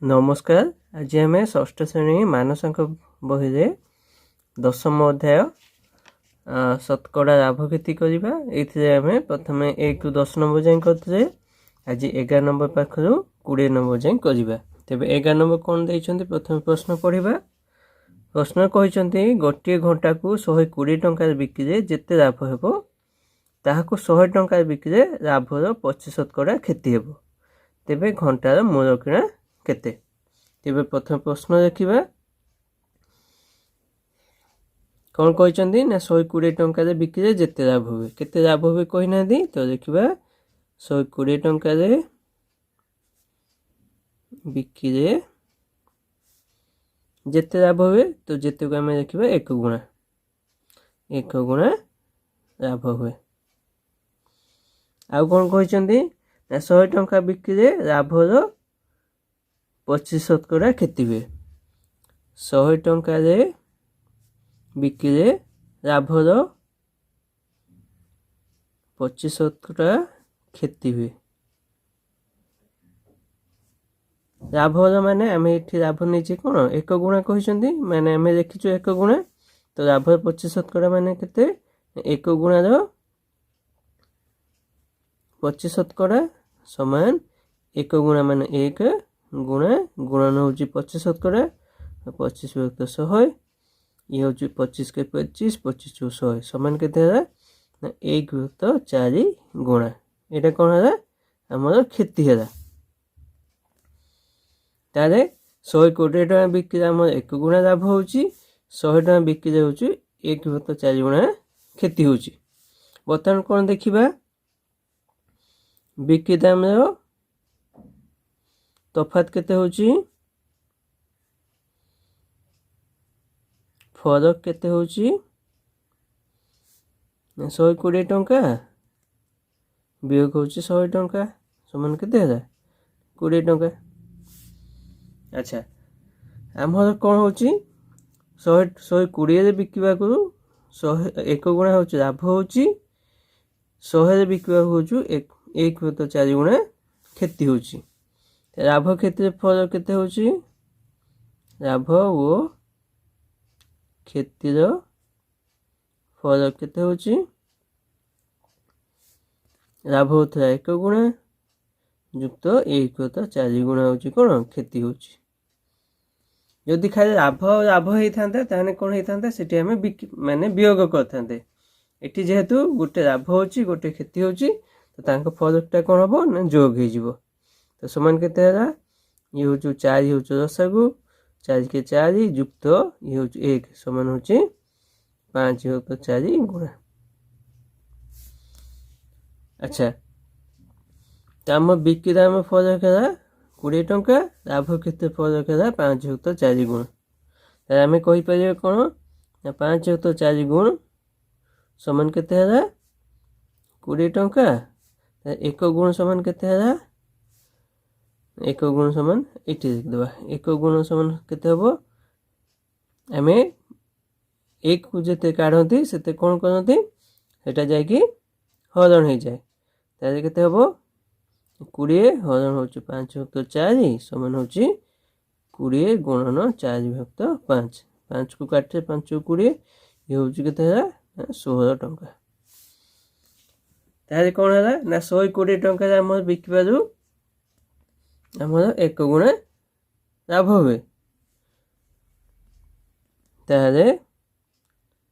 नमस्कार। आज आम षष्ठ श्रेणी मानस बही रे दशम अध्याय शतकड़ा लाभ क्षति करवा। ये प्रथम 1 ରୁ 10 नंबर जाए करते। आज 11 नंबर पाखर 20 नंबर जाए करवा। तेज 11 नंबर कौन देते प्रथम प्रश्न पढ़ा। प्रश्न कहते गोटे घंटा को 120 टंकार बिक्री जिते लाभ हो ताकू 100 टंकार बिक्री लाभर 25% क्षति हो। तेबे घंटार मूल्य किणा केते। तेबे प्रथम प्रश्न देखिबा कौन कहते ना 120 टंकार बिक्री जिते लाभ हुए केते लाभ हुए कहना दी। तो देखिबा 120 टंकार बिक्री जिते लाभ हुए तो जिते को आम देखिबा 1 गुणा लाभ हुए। आउ कौन कहते ना 100 टंका बिक्री लाभर 25% क्षति हुए। 100 टंकार बिक्री लाभर 25% क्षति हुए। लाभर माने आम ये लाभ नहीं कौन 1 गुणा कहते माने आम देखीचु 1 गुणा। तो लाभर 25% माने केते 1 गुणार 25% समान 1 गुणा माने 1 गुणा गुणन हूँ 25%। 25 × 100 ये हूँ 25 के 25 25 × 100 समान के 1 × 4 गुणा। यहाँ कौन है आमर क्षति है। तारे 120 टका बिक्री आम 1 गुणा लाभ हो 100 टका बिक्री हो 1 × 4 गुणा क्षति हो। बर्तमान कौन देखा बिक्री दाम तफात केते होची फरक केते होची 120 टंका वियोग होची 100 टंका समान केते है 20 टंका। अच्छा आमर कौन होची 120 रे बिकवा को 1 गुणा होची लाभ होची 100 रे बिकवा होचु 1 × 4 गुणा क्षति होची। लाभ क्षति फरक केते होची लाभ वो क्षतिर फरक केते होची लाभ होता 1 गुणा युक्त 1 × 4 गुणा होची कौन क्षति होची। यदि खाली लाभ लाभ होता ताने कौन होता सेठी आम माने वियोग करते। एटी जेहेतु गोटे लाभ होची गोटे क्षति होची तो तांको फरकटा कौन हबो ना जोग हो जिवो। तो समान केते है ये हूँ 4 हूँ रसागु 4 के 4 युक्त ये हूँ 1 समान हूँ 5 × 4 गुणा। अच्छा तो आम बिक्री दाम फरक है 20 टंका लाभ केते फरक है 5 × 4 गुण। आम कहीपर कौन 5 × 4 गुण समान केते है 20 टंका 1 गुण समान केते है 1 गुण समान ये लिखिदेवा 1 गुण समान केते हम आम 1 को जिते काढ़ती से कौन करती सेटा जाकि हरण हो जाए ताले केते हम 20 हरण हो 5 × 4 समान हो 20 गुणन 4 / 5 5 को काटे 5 × 20 ये हूँ केते 16 टंका। ताले कौन है ना 120 टंका आम बिकबार आमर 1 गुणा लाभ हुए। ताले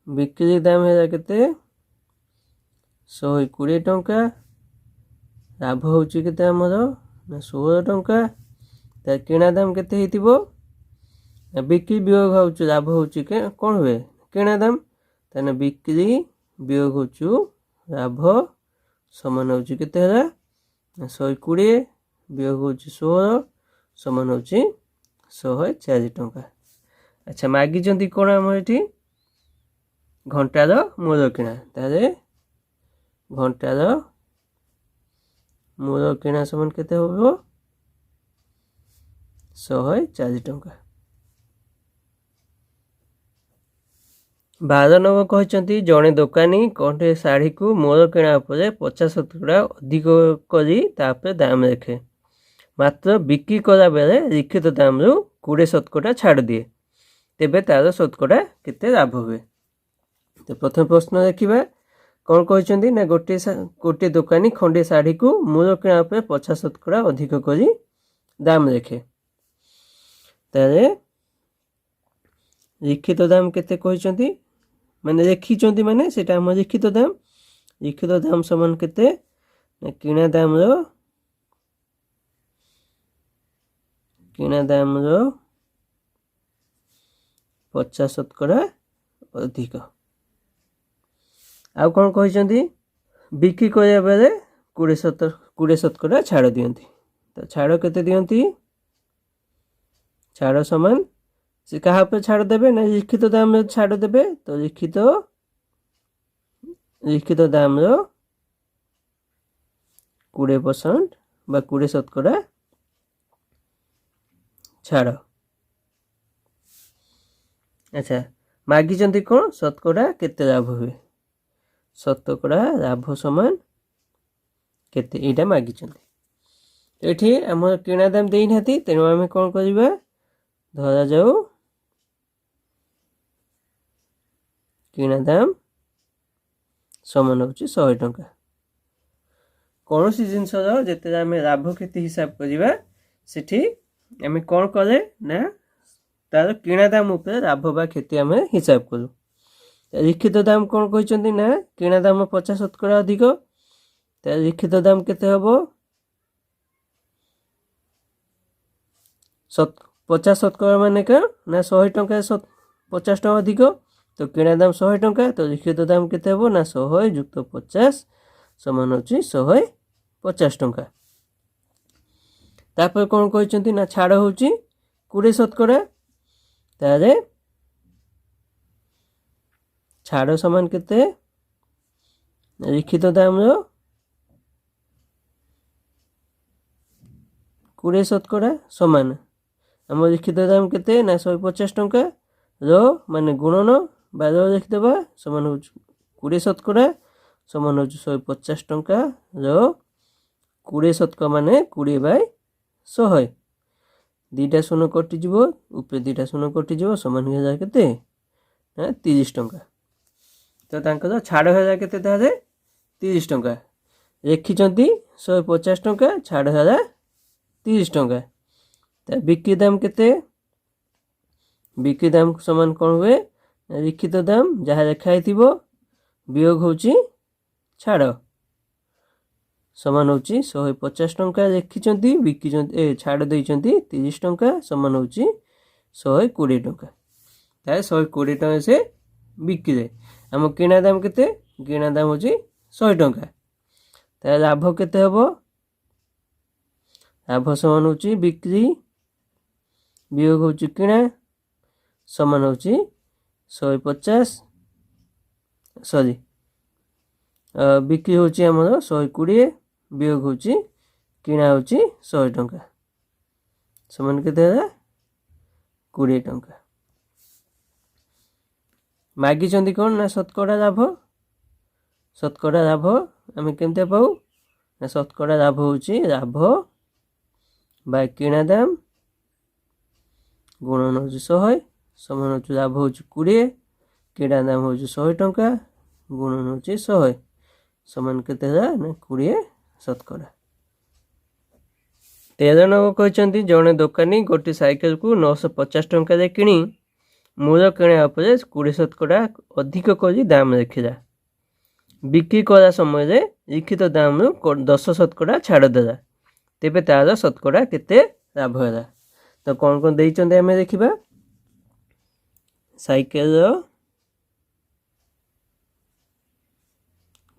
बिक्री दाम है केते 120 टंका लाभ होची केते आमर ना 16 टंका। ता किणा दाम केते हेतिबो बिक्री वियोग होचु लाभ होची के कौन हुए किणा दाम ताने बिक्री वियोग होचु लाभ समान होची केते है 120 वियोग हो 16 समान हो 104 टंका। अच्छा मागी कौन आम ये घंटार मूल्य किणा ताले घंटार मूल्य किणा समान केते हो 104 टंका। 12 नंबर कहते जड़े दोकानी कंठे शाढ़ी को मूल्य किणा 50% अधिक कर दाम रखे ମାତ୍ର ବିକ୍ରି କଲା ବେଳେ ଲିଖିତ ଦାମରୁ 20% ଛାଡ଼ ଦିଏ, ତେବେ ତାର ଶତକଡ଼ା କେତେ ଲାଭ ହୁଏ? ତ ପ୍ରଥମ ପ୍ରଶ୍ନ ଦେଖିବା କ'ଣ କହିଛନ୍ତି ନା ଗୋଟିଏ ଦୋକାନୀ ଖଣ୍ଡିଏ ଶାଢ଼ୀକୁ ମୂଳ କିଣା ଉପରେ 50% ଅଧିକ କରି ଦାମ ଲେଖେ। ତାହେଲେ ଲିଖିତ ଦାମ କେତେ କହିଛନ୍ତି, ମାନେ ଲେଖିଛନ୍ତି, ମାନେ ସେଇଟା ଆମ ଲିଖିତ ଦାମ ସମାନ କେତେ ନା କିଣା ଦାମର 50% ଅଧିକ। ଆଉ କ'ଣ କହିଛନ୍ତି, ବିକ୍ରି କରିବା ବେଳେ 20% ଛାଡ଼ ଦିଅନ୍ତି। ତ ଛାଡ଼ କେତେ ଦିଅନ୍ତି? ଛାଡ଼ ସମାନ ସେ କାହା ଉପରେ ଛାଡ଼ ଦେବେ ନା ଲିଖିତ ଦାମରେ ଛାଡ଼ ଦେବେ। ତ ଲିଖିତ ଦାମର 20% ବା 20% ଛାଡ଼। ଆଚ୍ଛା, ମାଗିଛନ୍ତି କ'ଣ? ଶତକଡ଼ା କେତେ ଲାଭ ହୁଏ? ଶତକଡ଼ା ଲାଭ ସମାନ କେତେ, ଏଇଟା ମାଗିଛନ୍ତି। ଏଠି ଆମର କିଣା ଦାମ ଦେଇନାହାନ୍ତି, ତେଣୁ ଆମେ କ'ଣ କରିବା, ଧରାଯାଉ କିଣା ଦାମ ସମାନ ହେଉଛି 100 ଟଙ୍କା। କୌଣସି ଜିନିଷର ଯେତେବେଳେ ଆମେ ଲାଭ କ୍ଷତି ହିସାବ କରିବା, ସେଠି ଆମେ କ'ଣ କଲେ ନା ତାର କିଣା ଦାମ ଉପରେ ଲାଭ ବା କ୍ଷତି ଆମେ ହିସାବ କରୁ। ଲିଖିତ ଦାମ କ'ଣ କହିଛନ୍ତି ନା କିଣା ଦାମ 50% ଅଧିକ। ତାହେଲେ ଲିଖିତ ଦାମ କେତେ ହେବ? 50% ମାନେ କ'ଣ ନା 100 ଟଙ୍କା 50 ଟଙ୍କା ଅଧିକ। ତ କିଣା ଦାମ 100 ଟଙ୍କା, ତ ଲିଖିତ ଦାମ କେତେ ହେବ ନା 100 ଯୁକ୍ତ 50 ସମାନ ହେଉଛି 150 ଟଙ୍କା। ତାପରେ କ'ଣ କହିଛନ୍ତି ନା ଛାଡ଼ ହେଉଛି 20%। ତାହେଲେ ଛାଡ଼ ସମାନ କେତେ? ଲିଖିତ ଦାମର 20% ସମାନ ଆମ ଲିଖିତ ଦାମ କେତେ ନା 150 ଟଙ୍କା। ମାନେ ଗୁଣନ ବା ଲେଖିଦେବା ସମାନ ହେଉଛି 20% ସମାନ ହେଉଛି 150 ଟଙ୍କା। 20% ମାନେ 20/100। ଦୁଇଟା ଶୂନ କଟିଯିବ, ଉପରେ ଦୁଇଟା ଶୂନ କଟିଯିବ, ସମାନ ହେଲା କେତେ ନା 30 ଟଙ୍କା। ତ ତାଙ୍କର ଛାଡ଼ ହେଲା କେତେ? ତାହେଲେ 30 ଟଙ୍କା। ଲେଖିଛନ୍ତି 150 ଟଙ୍କା, ଛାଡ଼ ହେଲା 30 ଟଙ୍କା। ତା ବିକ୍ରି ଦାମ କେତେ? ବିକ୍ରି ଦାମ ସମାନ କ'ଣ ହୁଏ? ଲିଖିତ ଦାମ ଯାହା ଲେଖା ହେଇଥିବ ବିୟୋଗ ହେଉଛି ଛାଡ଼ ସମାନ ହେଉଛି 150 ଟଙ୍କା ଲେଖିଛନ୍ତି, ବିକିଛନ୍ତି ଛାଡ଼ ଦେଇଛନ୍ତି 30 ଟଙ୍କା ସମାନ ହେଉଛି 120 ଟଙ୍କା। ତାହେଲେ 120 ଟଙ୍କା ସେ ବିକିଲେ। ଆମ କିଣା ଦାମ କେତେ? କିଣା ଦାମ ହେଉଛି 100 ଟଙ୍କା। ତାହେଲେ ଲାଭ କେତେ ହେବ? ଲାଭ ସମାନ ହେଉଛି ବିକ୍ରି ବିୟୋଗ ହେଉଛି କିଣା ସମାନ ହେଉଛି 150 ବିକ୍ରି ହେଉଛି ଆମର 120 ବିୟୋଗ ହେଉଛି କିଣା ହେଉଛି 100 ଟଙ୍କା ସମାନ କେତେ ହେଲା? 20 ଟଙ୍କା। ମାଗିଛନ୍ତି କ'ଣ ନା ଶତକଡ଼ା ଲାଭ। ଶତକଡ଼ା ଲାଭ ଆମେ କେମିତି ପାଉ ନା ଶତକଡ଼ା ଲାଭ ହେଉଛି ଲାଭ ବା କିଣା ଦାମ ଗୁଣନ ହେଉଛି 100 ସମାନ ହେଉଛି ଲାଭ ହେଉଛି 20, କିଣା ଦାମ ହେଉଛି 100 ଟଙ୍କା, ଗୁଣନ ହେଉଛି 100 ସମାନ କେତେ ହେଲା ନା 20 ଶତକଡ଼ା। 13 ନମ୍ବର କହିଛନ୍ତି ଜଣେ ଦୋକାନୀ ଗୋଟିଏ ସାଇକେଲକୁ 950 ଟଙ୍କାରେ କିଣି ମୂଳ କିଣା ଉପରେ 20% ଅଧିକ କରି ଦାମ ଲେଖିଲା। ବିକ୍ରି କଲା ସମୟରେ ଲିଖିତ ଦାମରୁ 10% ଛାଡ଼ ଦେଲା, ତେବେ ତାର ଶତକଡ଼ା କେତେ ଲାଭ ହେଲା? ତ କ'ଣ କ'ଣ ଦେଇଛନ୍ତି ଆମେ ଦେଖିବା। ସାଇକେଲର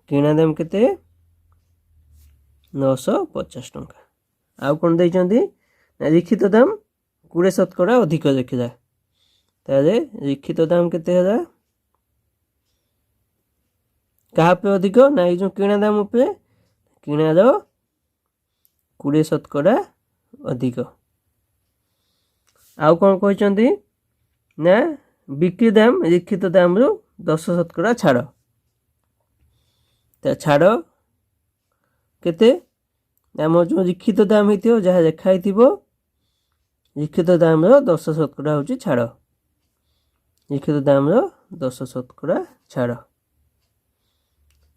କିଣା ଦାମ କେତେ? 950 ଟଙ୍କା। ଆଉ କ'ଣ ଦେଇଛନ୍ତି ନା ଲିଖିତ ଦାମ 20% ଅଧିକ ଲେଖିଲା। ତାହେଲେ ଲିଖିତ ଦାମ କେତେ ହେଲା? କାହା ଉପରେ ଅଧିକ ନା ଏଇ ଯେଉଁ କିଣା ଦାମ ଉପରେ, କିଣାର 20% ଅଧିକ। ଆଉ କ'ଣ କହିଛନ୍ତି ନା ବିକ୍ରି ଦାମ ଲିଖିତ ଦାମରୁ 10% ଛାଡ଼। ତା ଛାଡ଼ କେତେ आम जो लिखित दाम हो जहाँ लिखाई लिखित दाम 10% हूँ छाड़ लिखित दाम 10% छाड़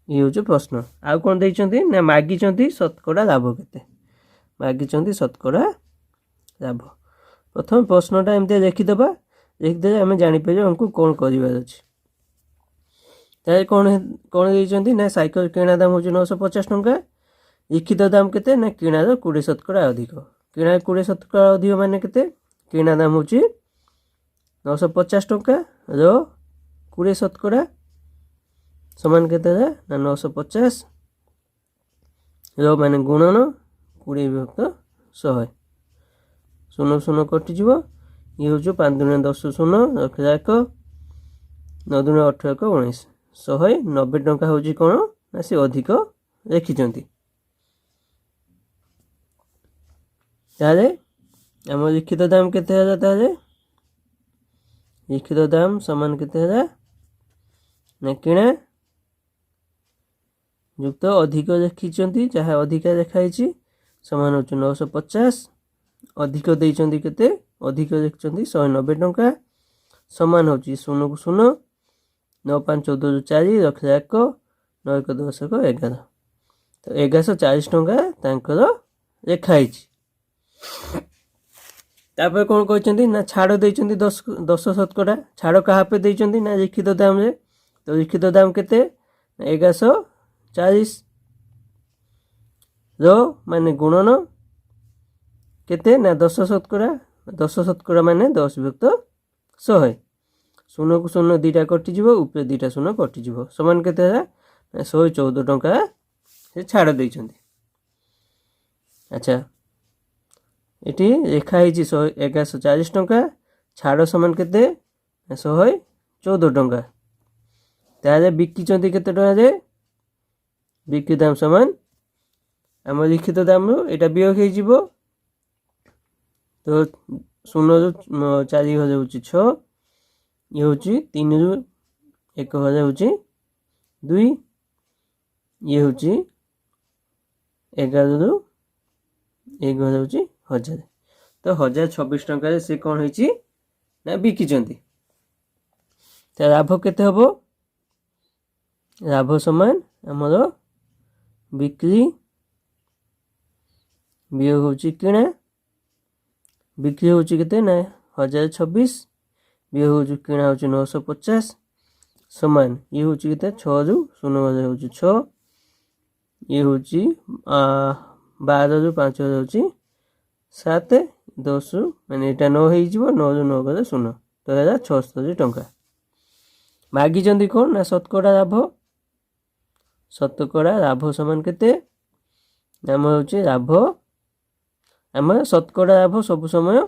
ये हूँ प्रश्न। आउ कौन देइचंती ना मागी शतकड़ा लाभ केते मागी शतकड़ा लाभ। प्रथम प्रश्नटा एमती लिखिदबा लिखिदे आम जापर हमको कौन करार अच्छे। ताले कौन कौन देइचंती ना साइकेल किणा दाम हूँ 950 टंका लिखित दाम केते ना किणार 20% अधिक किणार 20% अधिक माने केते किणा दाम हूँ 950 टंका रो 20% समान केते ना 950 रो माने गुणन 20 विभक्त 100 शून्य शून्य कटिଯିव ये हूँ 5 दूने 10 शून्य रखा 1 9 दूने 18 1 19 190 टंका हूँ कौन ना सी अधिक लिखिंट। ताले आम लिखित दाम केते ताले लिखित दाम समान केते ना किणा युक्त अधिक लिखिंट जहाँ अधिक लिखाई समान हूँ 950 अधिक देइचंती केते अधिक लिखिंट 190 टंका समान हूँ 0 को 0 9 5 14 4 रखा 1 9 1 10 1 11 तो 1140 टंका तांकर लिखाई। तापर कौन कहते ना छाड़ देइचंती 10% छाड़ क्या देइचंती ना लिखित दाम रे तो लिखित दाम केते 1140 रो माने गुणन केते ना 10% माने 10 विभक्त 100 शून्य को शून्य 2टा कटिଯିव ऊपर 2टा शून्य कटिजिव समान केते 114 टंका से छाड़ देइचंती। अच्छा ये लिखाई 1140 टंका छाड़ समान केते 114 टंका ताले बिकिचंती केते टंका बिक्री दाम समान आम लिखित दाम यहाँ वियोग हो तो 0 ରୁ 4 हज़ार हूँ 6 ये हूँ 3 ରୁ 1 हज़ार हूँ 2 ये हूँ 11 ରୁ 1 हज़ार हूँ 1000 तो 1026 टंका से कौन होइची ना बिकिचंती। तो लाभ केते हबो लाभ समान आमर बिक्री वियोग हूँ किणा बिक्री हूँ केते ना 1026 वियोग हूँ किणा हूँ 950 समान ये हूँ केते 6 ରୁ 0 हज़ार हूँ 6 ये हूँ 12 ରୁ 5 हज़ार हूँ 7 10 माने यहाँ 9 हो 9 ରୁ 9 गले 0 तो 76 टंका मागिचंती कौन ना शतकड़ा लाभ समान केते आम हूँ लाभ आम शतकड़ा लाभ सब समय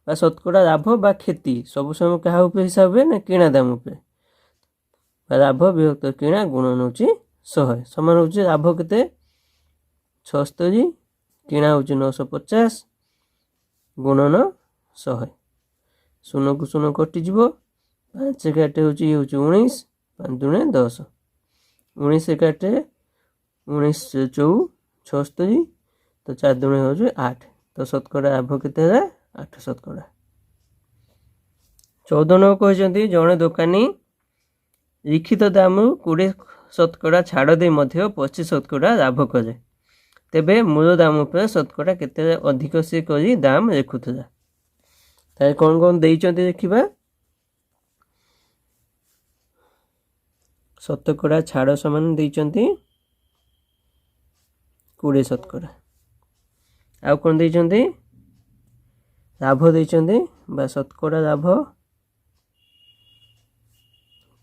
शतकड़ा लाभ बा क्षति सब समय क्या हिसाब हुए ना किणा दाम लाभ विभक्त किणा गुणन हूँ 100 समान हूँ लाभ केते 76 किणा हूँ 950 गुणन 100 शून्य को शून्य कटिजिव 5 काटे हूँ ये हूँ 19 5 दूने 10 19 काटे 19 4 76 तो 4 दूने हूँ 8 तो शतकड़ा लाभ केते 8 शतकड़ा। 14 नंबर कहते जड़े दोकानी लिखित दाम 20% छाड़ दे 25% लाभ करे तेबे मूल दाम पर शतकड़ा केते अधिक से करी दाम लिखुला ताले कौन कौन देइचंती देखिबा शतकड़ा छाड़ समान देइचंती 20% आउ कौन देइचंती लाभ देइचंती बा शतकड़ा लाभ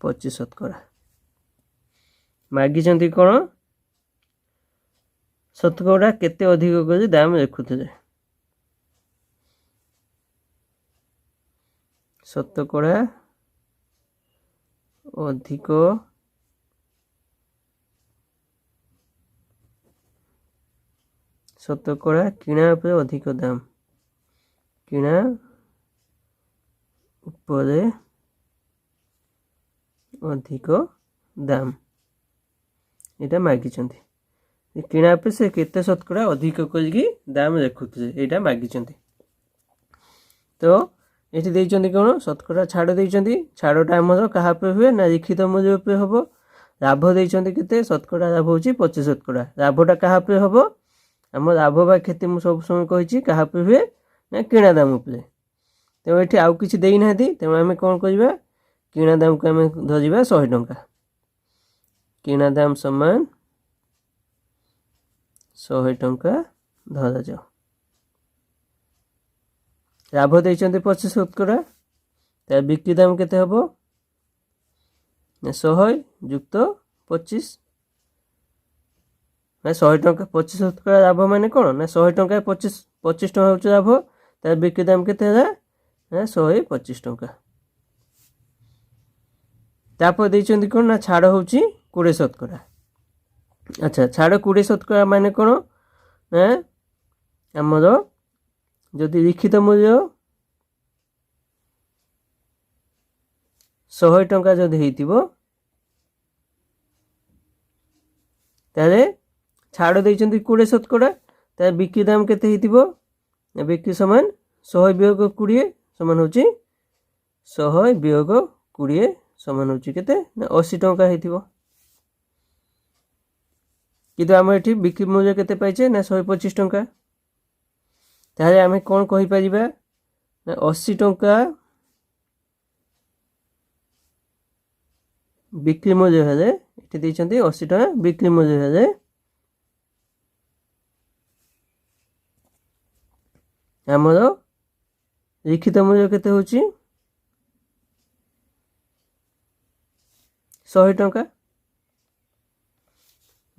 25% मागिचंती कौन शतकड़ा केते अधिक कर दाम लिखुले शतकड़ा अधिक शतकड़ा किणा उपरे अधिक दाम किणा उपरे अधिक दाम यहाँ मागिचंती କିଣା ଅପେକ୍ଷା ସେ କେତେ ଶତକଡ଼ା ଅଧିକ କରିକି ଦାମ ଦେଖୁଥିଲେ ଏଇଟା ମାଗିଛନ୍ତି। ତ ଏଠି ଦେଇଛନ୍ତି କ'ଣ ଶତକଡ଼ା ଛାଡ଼ ଦେଇଛନ୍ତି। ଛାଡ଼ଟା ଆମର କାହା ଉପରେ ହୁଏ ନା ଲିଖିତ ମୂଲ୍ୟ ଉପରେ ହେବ। ଲାଭ ଦେଇଛନ୍ତି କେତେ ଶତକଡ଼ା ଲାଭ ହେଉଛି 25 ଶତକଡ଼ା। ଲାଭଟା କାହା ଉପରେ ହେବ ଆମ ଲାଭ ବା କ୍ଷତି ମୁଁ ସବୁ ସମୟ କହିଛି କାହା ଉପରେ ହୁଏ ନା କିଣା ଦାମ ଉପରେ। ତେଣୁ ଏଠି ଆଉ କିଛି ଦେଇନାହାନ୍ତି। ତେଣୁ ଆମେ କ'ଣ କରିବା କିଣା ଦାମକୁ ଆମେ ଧରିବା 100 ଟଙ୍କା। କିଣା ଦାମ ସମାନ 100 ଟଙ୍କା ଧରାଯାଉ। ଲାଭ ଦେଇଛନ୍ତି 25 ଶତକଡ଼ା। ତା ବିକ୍ରି ଦାମ କେତେ ହେବ 100 ଯୁକ୍ତ 25 ନା 100 ଟଙ୍କା। 25 ଶତକଡ଼ା ଲାଭ ମାନେ କ'ଣ ନା 100 ଟଙ୍କା 25 ଟଙ୍କା ହେଉଛି ଲାଭ। ତାର ବିକ୍ରି ଦାମ କେତେ ହେଲା ନା 125 ଟଙ୍କା। ତାପରେ ଦେଇଛନ୍ତି କ'ଣ ନା ଛାଡ଼ ହେଉଛି 20 ଶତକଡ଼ା। ଆଚ୍ଛା ଛାଡ଼ 20 ଶତକଡ଼ା ମାନେ କ'ଣ ନା ଆମର ଯଦି ଲିଖିତ ମୂଲ୍ୟ 100 ଟଙ୍କା ଯଦି ହେଇଥିବ ତାହେଲେ ଛାଡ଼ ଦେଇଛନ୍ତି 20 ଶତକଡ଼ା। ତାର ବିକ୍ରି ଦାମ କେତେ ହେଇଥିବ ବିକ୍ରି ସମାନ 100 ବିୟୋଗ 20 ସମାନ ହେଉଛି 100 ବିୟୋଗ 20 ସମାନ ହେଉଛି କେତେ ନା 80 ଟଙ୍କା ହେଇଥିବ। କିନ୍ତୁ ଆମର ଏଠି ବିକ୍ରି ମୂଲ୍ୟ କେତେ ପାଇଛେ ନା 125 ଟଙ୍କା। ତାହେଲେ ଆମେ କ'ଣ କହିପାରିବା ନା 80 ଟଙ୍କା ବିକ୍ରି ମୂଲ୍ୟ ହେଲେ ଏଠି ଦେଇଛନ୍ତି 80 ଟଙ୍କା ବିକ୍ରି ମୂଲ୍ୟ ହେଲେ ଆମର ଲିଖିତ ମୂଲ୍ୟ କେତେ ହେଉଛି 100 ଟଙ୍କା।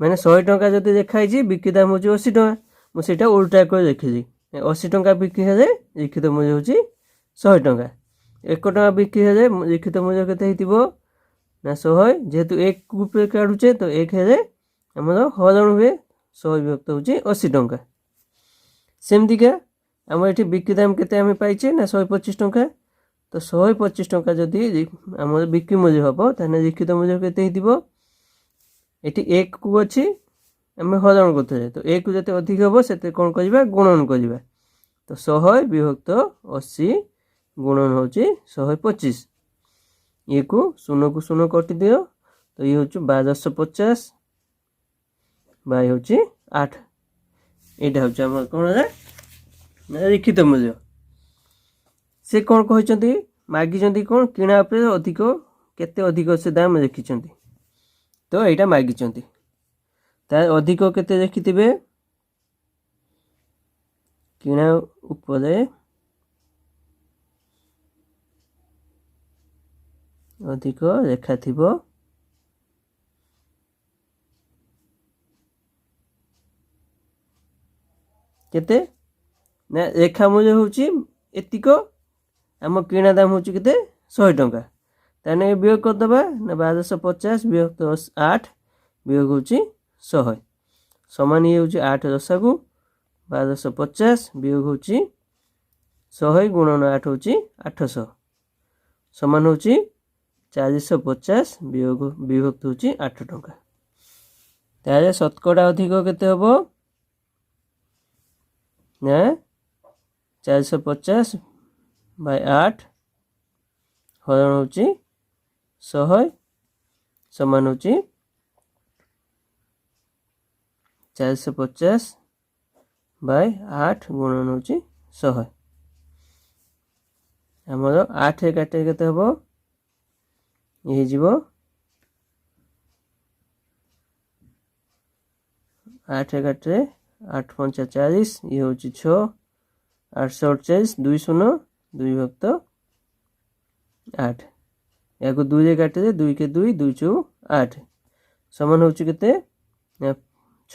ମାନେ 100 ଟଙ୍କା ଯଦି ଲେଖା ହେଇଛି ବିକ୍ରି ଦାମ ହେଉଛି 80 ଟଙ୍କା। ମୁଁ ସେଇଟା ଉଲ୍ଟା କରି ଲେଖିଲି। 80 ଟଙ୍କା ବିକ୍ରି ହେଲେ ଲିଖିତ ମୂଲ୍ୟ ହେଉଛି 100 ଟଙ୍କା। 1 ଟଙ୍କା ବିକ୍ରି ହେଲେ ଲିଖିତ ମୂଲ୍ୟ କେତେ ହେଇଥିବ ନା 100। ଯେହେତୁ 1 ରୂପେ କାଢ଼ୁଛେ ତ 1 ହେଲେ ଆମର ହରଣ ହୁଏ 100 ବିଭକ୍ତ ହେଉଛି 80 ଟଙ୍କା। ସେମିତିକା ଆମର ଏଠି ବିକ୍ରି ଦାମ କେତେ ଆମେ ପାଇଛେ ନା 125 ଟଙ୍କା। ତ 125 ଟଙ୍କା ଯଦି ଆମର ବିକ୍ରି ମୂଲ୍ୟ ହେବ ତାହେଲେ ଲିଖିତ ମୂଲ୍ୟ କେତେ ହେଇଥିବ ଏଠି 1 କୁ ଅଛି ଆମେ ହରଣ କରୁଥିଲେ। ତ 1 ଯେତେ ଅଧିକ ହେବ ସେତେ କ'ଣ କରିବା ଗୁଣନ କରିବା। ତ 100 ବିଭକ୍ତ 80 ଗୁଣନ ହେଉଛି 125। ଇଏକୁ 0କୁ 0 କଟିଦିଅ। ତ ଇଏ ହେଉଛି 1250 ବାଇ ହେଉଛି 8। ଏଇଟା ହେଉଛି ଆମର କ'ଣ ହେଲା ନା ଲିଖିତ ମୂଲ୍ୟ। ସେ କ'ଣ କହିଛନ୍ତି ମାଗିଛନ୍ତି କ'ଣ କିଣା ଉପରେ ଅଧିକ କେତେ ଅଧିକ ସେ ଦାମ ଲେଖିଛନ୍ତି। ତ ଏଇଟା ମାଗିଛନ୍ତି ତା ଅଧିକ କେତେ ଲେଖିଥିବେ କିଣା ଉପରେ ଅଧିକ ଲେଖା ଥିବ କେତେ ନା ଲେଖା ମୂଲ୍ୟ ହେଉଛି ଏତିକ ଆମ କିଣା ଦାମ ହେଉଛି କେତେ 100 ଟଙ୍କା। ତାହେଲେ ବିୟୋଗ କରିଦେବା ନା 1250 ବିଭକ୍ତ 8 ବିୟୋଗ ହେଉଛି 100 ସମାନ ଇଏ ହେଉଛି 8 ଦଶାକୁ 1250 ବିୟୋଗ ହେଉଛି 100 ଗୁଣନ 8 ହେଉଛି 800 ସମାନ ହେଉଛି 450 ବିଭକ୍ତ ହେଉଛି 8 ଟଙ୍କା। ତାହେଲେ ଶତକଡ଼ା ଅଧିକ କେତେ ହେବ ନା 450 ବାଇ 8 ହରଣ ହେଉଛି 100 ସମାନ ହେଉଛି 450 ବାଇ 8 ଗୁଣନ ହେଉଛି 100। ଆମର 8 କାଟିଲେ କେତେ ହେବ ଇଏ ହେଇଯିବ 8 କାଟିଲେ 8 ପଞ୍ଚା 40 ଇଏ ହେଉଛି 6 848 2 0 2 ଭକ୍ତ 8 याको 2 रे काटिले 2 के 2 2 चौ 8 समान होची केते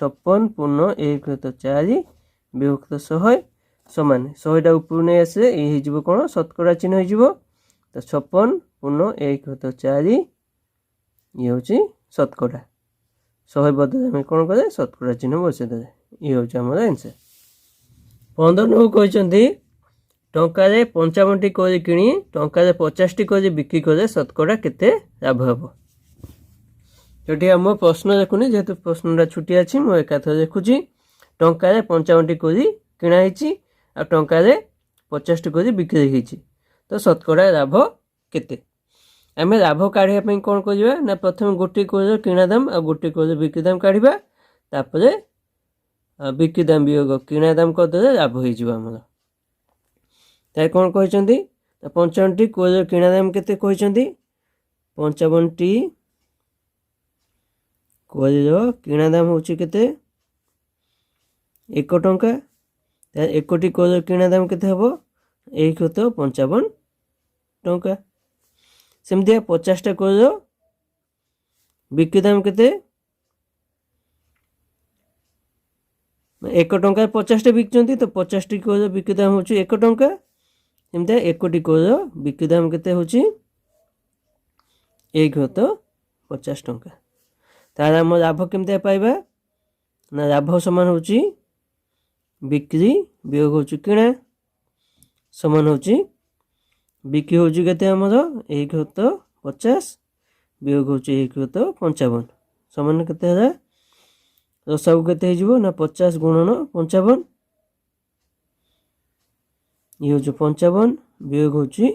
56 पूर्ण 1 तो 4 विभक्त 100 समान 100 टा ऊपर नै आसे ए हे जिवो कोन शतकड़ा चिन्ह हे जिवो तो 56 पूर्ण 1 तो 4 ये होची शतकड़ा 100 बदले हम कोन करे शतकड़ा चिन्ह बसे दे ये होची हमर आंसर 15 नु कहचंती टंकारे 55 टी कोरी किणी टंकारे 50 टी कोरी बिक्री करे शतकड़ा केते लाभ हबो। ଏଠି ଆମ ପ୍ରଶ୍ନ ଦେଖୁନି, ଯେହେତୁ ପ୍ରଶ୍ନଟା ଛୁଟି ଅଛି ମୁଁ ଏକାଥରେ ଦେଖୁଛି। ଟଙ୍କାରେ 55ଟି କୋଳି କିଣା ହେଇଛି ଆଉ ଟଙ୍କାରେ 50ଟି କୋଳି ବିକ୍ରି ହେଇଛି, ତ ଶତକଡ଼ା ଲାଭ କେତେ? ଆମେ ଲାଭ କାଢ଼ିବା ପାଇଁ କ'ଣ କରିବା ନା ପ୍ରଥମେ ଗୋଟିଏ କୋଳିର କିଣା ଦାମ ଆଉ ଗୋଟିଏ କୋଳିର ବିକ୍ରି ଦାମ କାଢ଼ିବା, ତାପରେ ବିକ୍ରି ଦାମ ବିୟୋଗ କିଣା ଦାମ କରିଦେଲେ ଲାଭ ହେଇଯିବ ଆମର। ତାହେଲେ କ'ଣ କହିଛନ୍ତି, 55ଟି କୋଳିର କିଣା ଦାମ କେତେ କହିଛନ୍ତି? 55ଟି କୋଳିର କିଣା ଦାମ ହେଉଛି କେତେ? 1 ଟଙ୍କା। ତାହେଲେ 1ଟି କୋଳିର କିଣା ଦାମ କେତେ ହେବ? 1/55 ଟଙ୍କା। ସେମିତିଆ 50ଟା କୋଳିର ବିକ୍ରି ଦାମ କେତେ? 1 ଟଙ୍କାରେ 50ଟା ବିକୁଛନ୍ତି, ତ 50ଟି କୋଳିର ବିକ୍ରି ଦାମ ହେଉଛି 1 ଟଙ୍କା। ସେମିତିଆ 1ଟି କୋଳିର ବିକ୍ରି ଦାମ କେତେ ହେଉଛି? 1/50 ଟଙ୍କା। ତାହେଲେ ଆମ ଲାଭ କେମିତି ପାଇବା ନା ଲାଭ ସମାନ ହେଉଛି ବିକ୍ରି ବିୟୋଗ ହେଉଛି କିଣା, ସମାନ ହେଉଛି ବିକ୍ରି ହେଉଛି କେତେ ଆମର? 1/50 ବିୟୋଗ ହେଉଛି 1/55 ସମାନ କେତେ ହେଲା? ରସାକୁ କେତେ ହେଇଯିବ ନା 50 ଗୁଣନ 55, ଇଏ ହେଉଛି 55 ବିୟୋଗ ହେଉଛି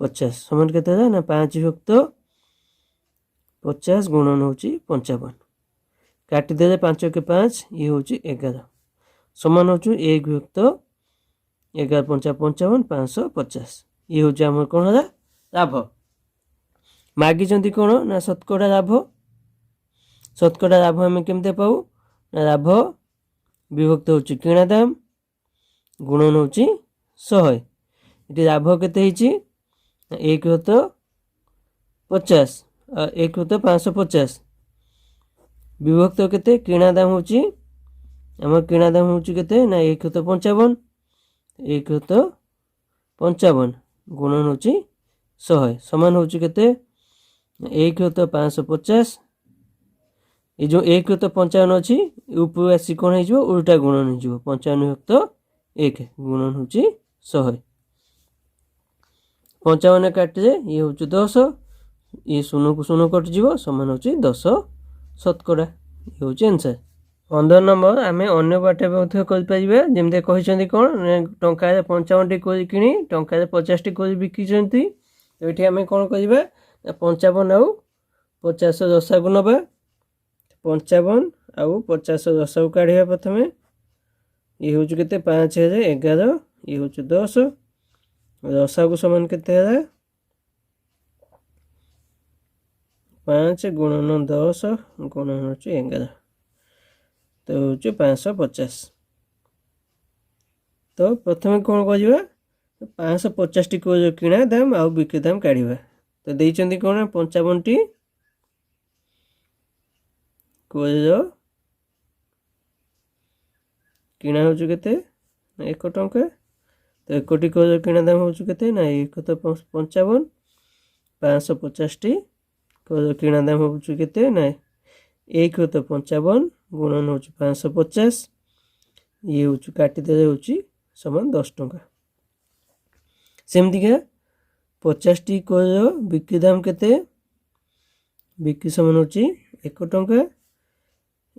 50 ସମାନ କେତେ ହେଲା ନା 5/50 ଗୁଣନ ହେଉଛି 55। କାଟିଦେଲେ 5 × 5 ଇଏ ହେଉଛି 11 ସମାନ ହେଉଛି 1/11 × 55 550। ଇଏ ହେଉଛି ଆମର କ'ଣ ହେଲା? ଲାଭ। ମାଗିଛନ୍ତି କ'ଣ ନା ଶତକଡ଼ା ଲାଭ। ଶତକଡ଼ା ଲାଭ ଆମେ କେମିତି ପାଉ ନା ଲାଭ ବିଭକ୍ତ ହେଉଛି କିଣା ଦାମ ଗୁଣନ ହେଉଛି 100। ଏଠି ଲାଭ କେତେ ହେଇଛି? 1/50 1/550 ବିଭକ୍ତ କେତେ? କିଣା ଦାମ ହେଉଛି ଆମର କିଣା ଦାମ ହେଉଛି କେତେ ନା 1/55 1/55 ଗୁଣନ ହେଉଛି 100 ସମାନ ହେଉଛି କେତେ? 1/550। ଏ ଯେଉଁ 1/55 ଅଛି ଉପରୁ ଆସି କ'ଣ ହେଇଯିବ? ଉଲ୍ଟା ଗୁଣନ ହେଇଯିବ 55/1 ଗୁଣନ ହେଉଛି 100। 55 କାଟିଲେ ଇଏ ହେଉଛି 10, ଇଏ ଶୂନକୁ ଶୂନ କଟିଯିବ ସମାନ ହେଉଛି 10 ଶତକଡ଼ା। ଇଏ ହେଉଛି ଆନ୍ସର। 15 ନମ୍ବର ଆମେ ଅନ୍ୟ ବାଟେ ମଧ୍ୟ କରିପାରିବା। ଯେମିତି କହିଛନ୍ତି କ'ଣ ଟଙ୍କାରେ 55ଟି କୋଳି କିଣି ଟଙ୍କାରେ 50ଟି କୋଳି ବିକିଛନ୍ତି। ଏଠି ଆମେ କ'ଣ କରିବା ନା 55 ଆଉ 50 ରସାକୁ ନେବା। 55 ଆଉ 50 ରସାକୁ କାଢ଼ିବା ପ୍ରଥମେ। ଇଏ ହେଉଛି କେତେ? 5 ହେଲେ 11, ଇଏ ହେଉଛି 10, ରସାକୁ ସମାନ କେତେ ହେଲା? 5 ଗୁଣନ 10 ଗୁଣନ ହେଉଛି 11, ତ ହେଉଛି 550। ତ ପ୍ରଥମେ କ'ଣ କରିବା? 550ଟି କୋଳିର କିଣା ଦାମ ଆଉ ବିକ୍ରି ଦାମ କାଢ଼ିବା। ତ ଦେଇଛନ୍ତି କ'ଣ? 55ଟି କୋଳିର କିଣା ହେଉଛି କେତେ ନା 1 ଟଙ୍କା। ତ 1ଟି କୋଳିର କିଣା ଦାମ ହେଉଛି କେତେ ନା 1/55। 550ଟି କୋଳିର କିଣା ଦାମ ହେଉଛି କେତେ ନା 1/55 ଗୁଣନ ହେଉଛି 550, ଇଏ ହେଉଛି କାଟିଦେଲେ ହେଉଛି ସମାନ 10 ଟଙ୍କା। ସେମିତିକା 50ଟି କୋଳିର ବିକ୍ରି ଦାମ କେତେ? ବିକ୍ରି ସମାନ ହେଉଛି 1 ଟଙ୍କା।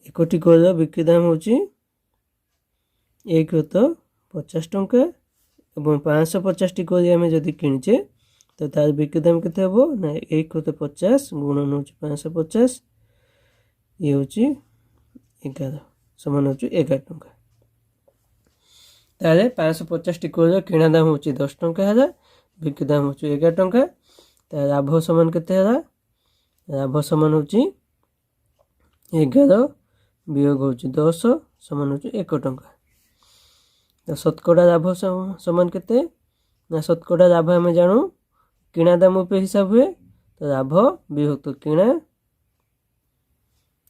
1ଟି କୋଳିର ବିକ୍ରି ଦାମ ହେଉଛି 1/50 ଟଙ୍କା ଏବଂ 550ଟି କୋଳି ଆମେ ଯଦି କିଣିଛେ ତ ତାର ବିକ୍ରି ଦାମ କେତେ ହେବ ନା 1/50 ଗୁଣନ ହେଉଛି 550, ଇଏ ହେଉଛି 11 ସମାନ ହେଉଛି 11 ଟଙ୍କା। ତାହେଲେ 550ଟି କୋଳିର କିଣା ଦାମ ହେଉଛି 10 ଟଙ୍କା ହେଲା, ବିକ୍ରି ଦାମ ହେଉଛି 11 ଟଙ୍କା। ତାହେଲେ ଲାଭ ସମାନ କେତେ ହେଲା? ଲାଭ ସମାନ ହେଉଛି 11 ବିୟୋଗ ହେଉଛି 10 ସମାନ ହେଉଛି 1 ଟଙ୍କା। ତ ଶତକଡ଼ା ଲାଭ ସମାନ କେତେ ନା ଶତକଡ଼ା ଲାଭ ଆମେ ଜାଣୁ କିଣା ଦାମ ଉପରେ ହିସାବ ହୁଏ। ତ ଲାଭ ବିଭକ୍ତ କିଣା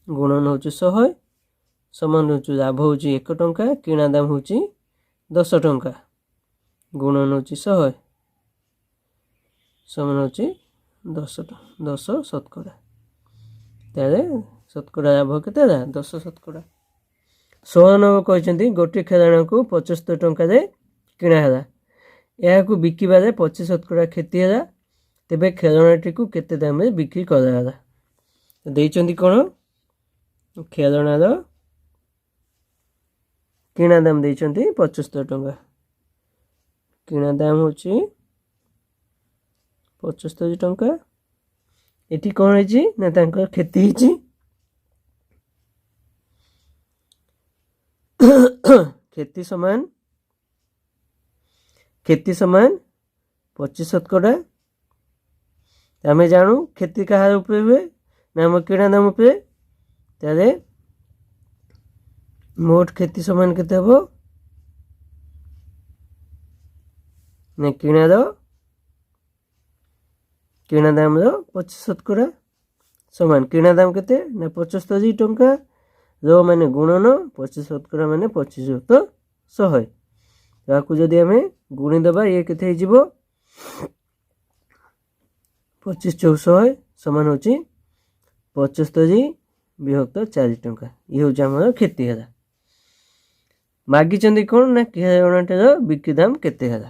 ଗୁଣନ ହେଉଛି 100 ସମାନ ହେଉଛି ଲାଭ ହେଉଛି 1 ଟଙ୍କା, କିଣା ଦାମ ହେଉଛି 10 ଟଙ୍କା ଗୁଣନ ହେଉଛି 100 ସମାନ ହେଉଛି 10 ଶତକଡ଼ା। ତାହେଲେ ଶତକଡ଼ା ଲାଭ କେତେ ହେଲା? 10 ଶତକଡ଼ା। 16 ନମ୍ବର କହିଛନ୍ତି ଗୋଟିଏ ଖେଳଣାକୁ 75 ଟଙ୍କାରେ କିଣା ହେଲା, ଏହାକୁ ବିକିବାରେ 25 ଶତକଡ଼ା କ୍ଷତି ହେଲା, ତେବେ ଖେଳଣାଟିକୁ କେତେ ଦାମରେ ବିକ୍ରି କରାଗଲା? ଦେଇଛନ୍ତି କ'ଣ ଖେଳଣାର କିଣା ଦାମ ଦେଇଛନ୍ତି 75 ଟଙ୍କା। କିଣା ଦାମ ହେଉଛି 75 ଟଙ୍କା। ଏଠି କ'ଣ ହେଇଛି ନା ତାଙ୍କର କ୍ଷତି ହେଇଛି କ୍ଷତି ସମାନ 25%। ଆମେ ଜାଣୁ କ୍ଷତି କାହାର ଉପରେ ହୁଏ ନା ଆମ କିଣା ଦାମ ଉପରେ। ତାହେଲେ ମୋଟ କ୍ଷତି ସମାନ କେତେ ହେବ ନା କିଣା ଦାମର 25% ସମାନ କିଣା ଦାମ କେତେ ନା 75 ଟଙ୍କା ର ମାନେ ଗୁଣନ 25% ମାନେ 25/100। ତାକୁ ଯଦି ଆମେ ଗୁଣି ଦେବା ଇଏ କେତେ ହେଇଯିବ 25/400 ସମାନ ହେଉଛି 75/4 ଟଙ୍କା। ଇଏ ହେଉଛି ଆମର କ୍ଷତି ହେଲା। ମାଗିଛନ୍ତି କ'ଣ ନା ଖେଳଣାଟାର ବିକ୍ରି ଦାମ କେତେ ହେଲା।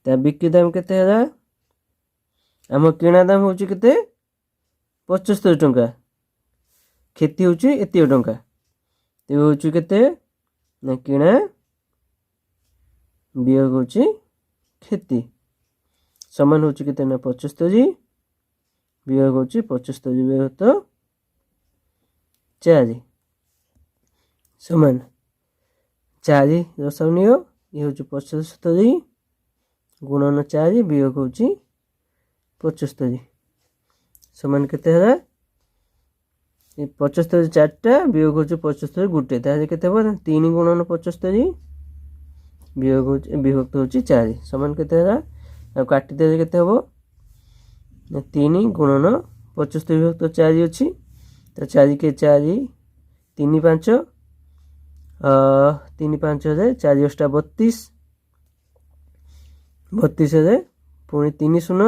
ତା ବିକ୍ରି ଦାମ କେତେ ହେଲା ଆମ କିଣା ଦାମ ହେଉଛି କେତେ 75 ଟଙ୍କା କ୍ଷତି ହେଉଛି ଏତିକି ଟଙ୍କା। ତେବେ ହେଉଛି କେତେ ନା କିଣା ବିୟୋଗ ହେଉଛି କ୍ଷତି ସମାନ ହେଉଛି କେତେ ନା 75 ବିୟୋଗ ହେଉଛି 75/4 ସମାନ 4 ଦଶମିକ ଇଏ ହେଉଛି 75 ଗୁଣନ 4 ବିୟୋଗ ହେଉଛି 75 ସମାନ କେତେ ହେଲା 75 4ଟା ବିୟୋଗ ହେଉଛି 75 ଗୋଟେ। ତାହେଲେ କେତେ ହେବ 3 ଗୁଣନ 75 ବିଭକ୍ତ ହେଉଛି 4 ସମାନ କେତେ ହେଲା। ଆଉ କାଟିଦେଲେ କେତେ ହେବ ନା 3 ଗୁଣନ 75/4 ଅଛି। ତ 4 କେ 4 3 5 3 5 ହେଲେ 4 ଅଷ୍ଟା 32 ହେଲେ ପୁଣି 3 ଶୂନ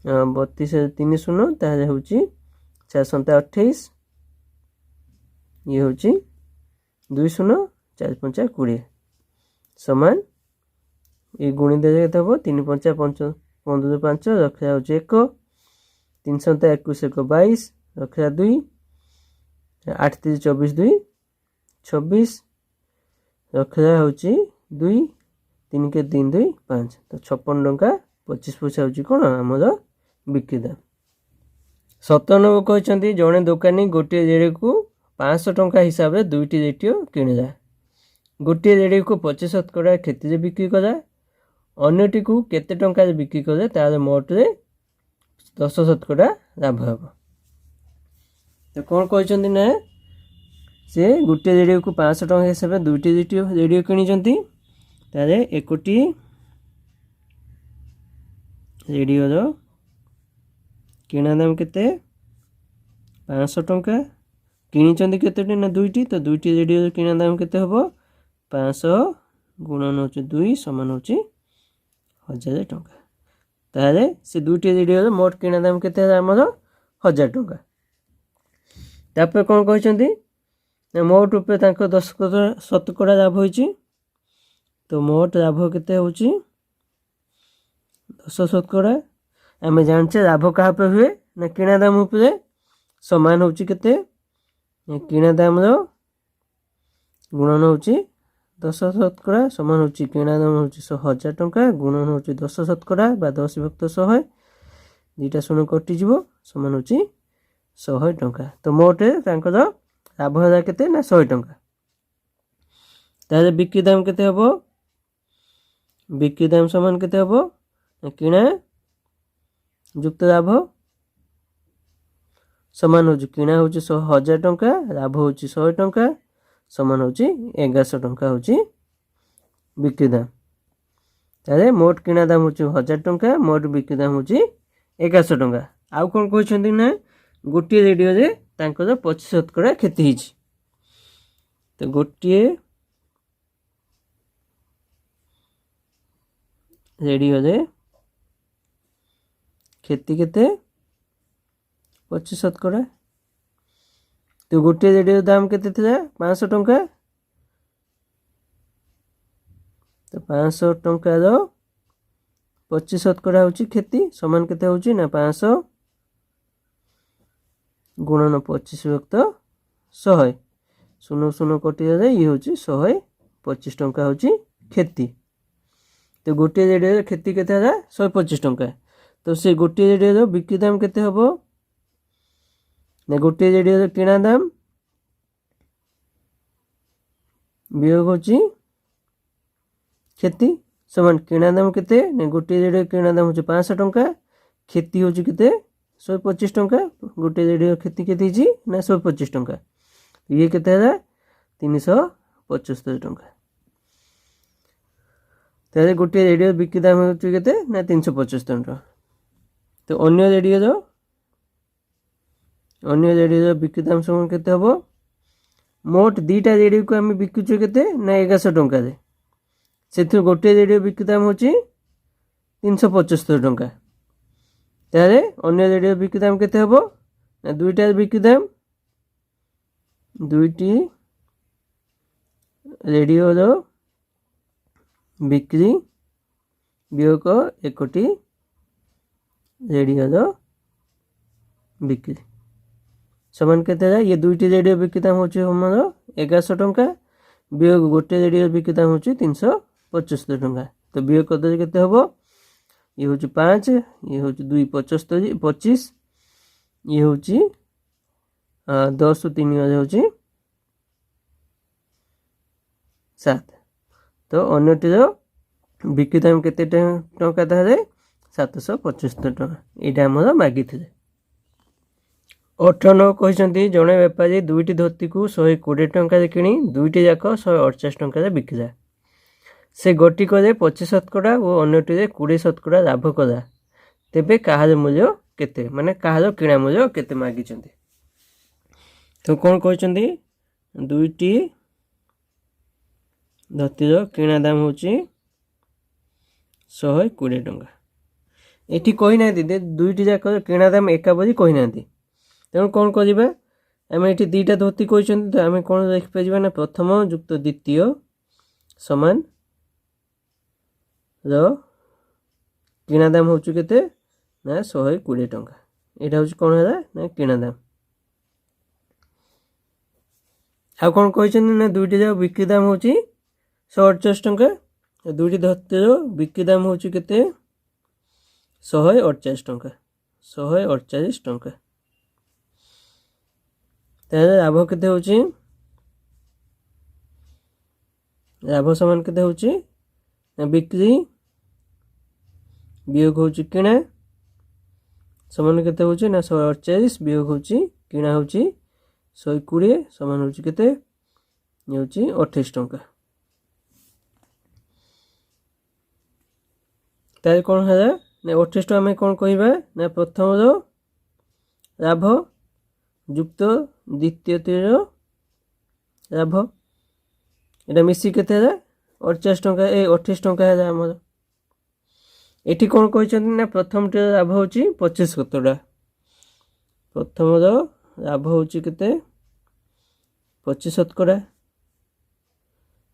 32 ହେଲେ 3 ଶୂନ ତାହେଲେ ହେଉଛି 4 ସନ୍ତା 28 ଇଏ ହେଉଛି 2 ଶୂନ 4 ପଞ୍ଚା 20 ସମାନ ଏ ଗୁଣି ଦେଲେ କେତେ ହେବ 3 ପଞ୍ଚା 15 5 ରକ୍ଷା ହେଉଛି 1 3 ସନ୍ତା 21 1 22 ରକ୍ଷା 2 8 3 24 2 26 ରକ୍ଷା ହେଉଛି 2 3 କେ 3 2 5 ତ 56 ଟଙ୍କା 25 ପଇସା ହେଉଛି କ'ଣ ଆମର ବିକ୍ରି ଦାମ। 97 କହିଛନ୍ତି ଜଣେ ଦୋକାନୀ ଗୋଟିଏ ରେଡ଼ିଓକୁ 500 ଟଙ୍କା ହିସାବରେ 2ଟି ରେଡ଼ିଓ କିଣିଲା। ଗୋଟିଏ ରେଡ଼ିଓକୁ 25% କ୍ଷତିରେ ବିକ୍ରି କଲା। ଅନ୍ୟଟିକୁ କେତେ ଟଙ୍କାରେ ବିକ୍ରି କଲେ ତାର ମୋଟରେ 10% ଲାଭ ହେବ। ତ କ'ଣ କହିଛନ୍ତି ନା ସେ ଗୋଟିଏ ରେଡ଼ିଓକୁ 500 ଟଙ୍କା ହିସାବରେ 2ଟି ରେଡ଼ିଓ କିଣିଛନ୍ତି। ତାହେଲେ 1ଟି ରେଡ଼ିଓର କିଣା ଦାମ କେତେ 500 ଟଙ୍କା କିଣିଛନ୍ତି କେତେଟି ନା 2ଟି। ତ 2ଟି ରେଡ଼ିଓର କିଣା ଦାମ କେତେ ହେବ 500 ଗୁଣନ ହେଉଛି 2 ସମାନ ହେଉଛି 1000 ଟଙ୍କା। ତାହେଲେ ସେ 2ଟି ରେଡ଼ିଓର ମୋଟ କିଣା ଦାମ କେତେ ହେଲା ଆମର 1000 ଟଙ୍କା। ତାପରେ କ'ଣ କହିଛନ୍ତି ନା ମୋଟ ଉପରେ ତାଙ୍କ 10% ଲାଭ ହୋଇଛି। ତ ମୋଟ ଲାଭ କେତେ ହେଉଛି 10%। ଆମେ ଜାଣିଛେ ଲାଭ କାହା ଉପରେ ହୁଏ ନା କିଣା ଦାମ ଉପରେ ସମାନ ହେଉଛି କେତେ କିଣା ଦାମର ଗୁଣନ ହେଉଛି 10% ସମାନ ହେଉଛି କିଣା ଦାମ ହେଉଛି 1000 ଟଙ୍କା ଗୁଣନ ହେଉଛି 10% ବା 10/100 ଦୁଇଟା ଶୂନ କଟିଯିବ ସମାନ ହେଉଛି 100 ଟଙ୍କା। ତ ମୋଟରେ ତାଙ୍କର ଲାଭ ହେଲା କେତେ ନା 100 ଟଙ୍କା। ତାହେଲେ ବିକ୍ରି ଦାମ କେତେ ହେବ ବିକ୍ରି ଦାମ ସମାନ କେତେ ହେବ କିଣା ଯୁକ୍ତ ଲାଭ ସମାନ ହେଉଛି କିଣା ହେଉଛି 1000 ଟଙ୍କା ଲାଭ ହେଉଛି 100 ଟଙ୍କା ସମାନ ହେଉଛି 1100 ଟଙ୍କା ହେଉଛି ବିକ୍ରି ଦାମ। ତାହେଲେ ମୋଟ କିଣା ଦାମ ହେଉଛି 1000 ଟଙ୍କା ମୋଟ ବିକ୍ରି ଦାମ ହେଉଛି 1100 ଟଙ୍କା। ଆଉ କ'ଣ କହିଛନ୍ତି ନା ଗୋଟିଏ ରେଡ଼ିଓରେ ତାଙ୍କର 25% କ୍ଷତି ହେଇଛି। ତ ଗୋଟିଏ ରେଡ଼ିଓରେ କ୍ଷତି କେତେ 25%। ତ ଗୋଟିଏ ରେଡ଼ିଓର ଦାମ କେତେ ଥିଲା 500 ଟଙ୍କା। ତ 500 ଟଙ୍କାର 25% ହେଉଛି କ୍ଷତି ସମାନ କେତେ ହେଉଛି ନା 500 गुणन 25 विभक्त 100 शून्य शून्य कटिगले ये हूँ 125 टंका हूँ क्षति। तो गोटे जेडियो क्षति के 125 टंका। तो से गोटे जेडियो बिक्री दाम केते हम ना गोटे जेडियो किणा दाम वियोग हूँ क्षति समान किणा दाम केते ना गोटे जेडियो किणा दाम हूँ 500 टंका क्षति हूँ केते 125 टंका। गोटे जेडियो क्षति केते ना 125 टंका ये केते 375 टंका। ताले गोटे रेडियो बिक्री दाम हो केते ना 375 टंका। तो अन्य रेडियो बिक्री दाम समान केते हबो मोट दीटा रेडियो को आम बिकुचे केते ना 1100 टंका रे से गोटे रेडियो बिक्री दाम हो 375 टंका। ताले अन्य रेडियो बिक्री दाम केते हबो ना दुईटा बिक्री दाम दुईटी रेडियो बिक्री वियोग एकोटी रेडियो बिक्री समान केते ये दुईटी रेडियो बिक्री दाम होची हमर 1100 टंका वियोग गोटे रेडियो बिक्री दाम होची 375 टंका। तो वियोग करदे केते हबो ये होची 5 ये होची 2 75 25 ये होची 10 3 होची 7। तो अन्यटी बिक्री दाम केते टंका तारे 775 टंका यहाँ आम मागी थे। 98 कहते जड़े बेपारी दुईटी धोती को 120 टंका किणी दुईटी जाक 148 टंका बिकिला से गोटिक 25 शतकड़ा और अन्यटी 20 शतकड़ा लाभ कला तेबे कहार मूल्य केते माने कहार किणा मूल्य केते मागी। तो कौन कहते दुईटी धोतीर किणा दाम हूँ 120 टंका ये कहीना दुईटी जाक किणा दाम एका बोली कहीना तेणु कौन करवा आम ये दीटा धोती कहते तो आम कौन देखिपर ना प्रथम युक्त द्वितीय समान किणा दाम हूँ केते ना 120 टंका यहाँ हूँ कौन है ना किणा दाम। आ कौन कहते ना दुईटी जाक बिक्री दाम हूँ 148 टंका दुईटी धोतीर बिक्री दाम हूँ केते 148 टंका 148 टंका। ताहले लाभ केते होची लाभ समान केते होची बिक्री वियोग होची किणा समान केते होची ना 148 वियोग होची किणा होची 120 समान होची केते ये होची 28 टंका। तार कौन है ना 28 आम कौन कह ना प्रथम लाभ युक्त द्वितीय लाभ यहाँ मिसी के 48 टंका 28 टंका है आमर ये कौन कहते ना प्रथम लाभ हूँ 25 शतकड़ा प्रथम लाभ हूँ केते 25 शतकड़ा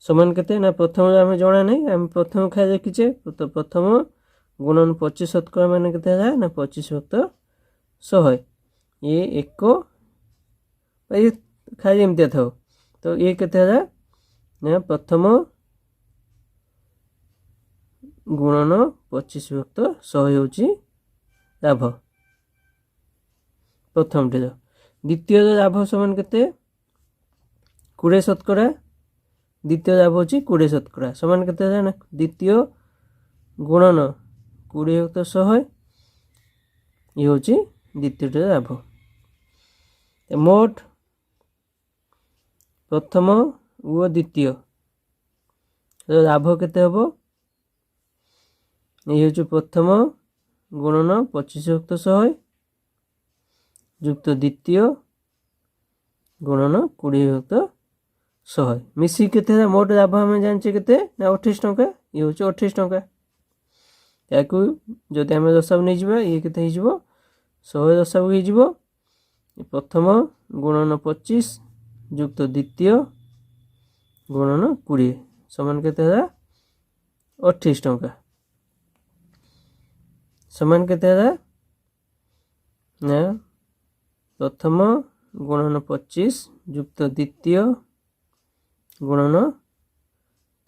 समान केते ना प्रथम आम जना नहीं आम प्रथम खाई देखीचे तो प्रथम गुणन 25 शतकड़ा मान के ना 25 वक्त 100 ये एक ये खाई एमती था। तो ये के ना प्रथम गुणन 25 वक्त 100 हूँ लाभ प्रथम टी द्वितीय लाभ समान के 20 शतकड़ा द्वितीय लाभ हूँ 20 शतकड़ा समान के ना द्वितीय गुणन 20 वक्त 100 ये हूँ द्वितीय लाभ। मोट प्रथम और द्वितीय लाभ केते हबो ये हूँ प्रथम गुणन 25 वक्त 100 युक्त द्वितीय गुणन 20 वक्त 100 मिसी केते मोट लाभ आम जाने के ना 28 टंका ये हूँ 28 टंका या जदि आम दशा नहीं जावा ये के 100 दशा हो प्रथम गुणन 25 युक्त द्वितीय गुणन 20 समान के 28 टंका समान के ना प्रथम गुणन 25 युक्त द्वितीय गुणन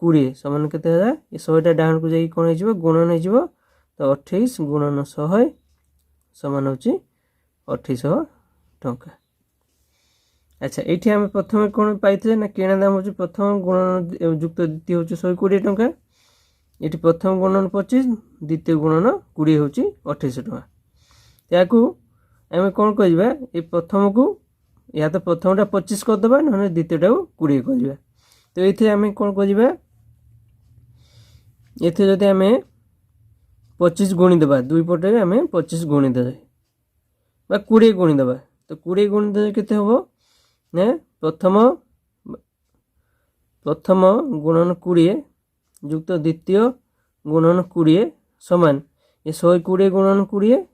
20 समान केते होला ए 100टा डाउन को जाई कोन हिजबो गुणन हिजबो तो 28 गुणन 100 समान होची 2800 टंका। अच्छा ये आम प्रथम कौन पाई ना किणा दाम हो प्रथम गुणन युक्त द्वितीय हूँ 120 टंका ये प्रथम गुणन 25 द्वितीय गुणन 20 हूँ 2800 टंका। या आम कौन कर ये प्रथम को या तो प्रथमटा 25 करदे ना द्वितीयटा को 20 कर तो ये आम कौन कर ये जदि आम 25 गुणीदे दुई पटे आम 25 गुणीदे 20 गुणीदे तो 20 गुणीदे के ना प्रथम गुणन 20 युक्त द्वितीय गुणन 20 समान ये 120 गुणन 20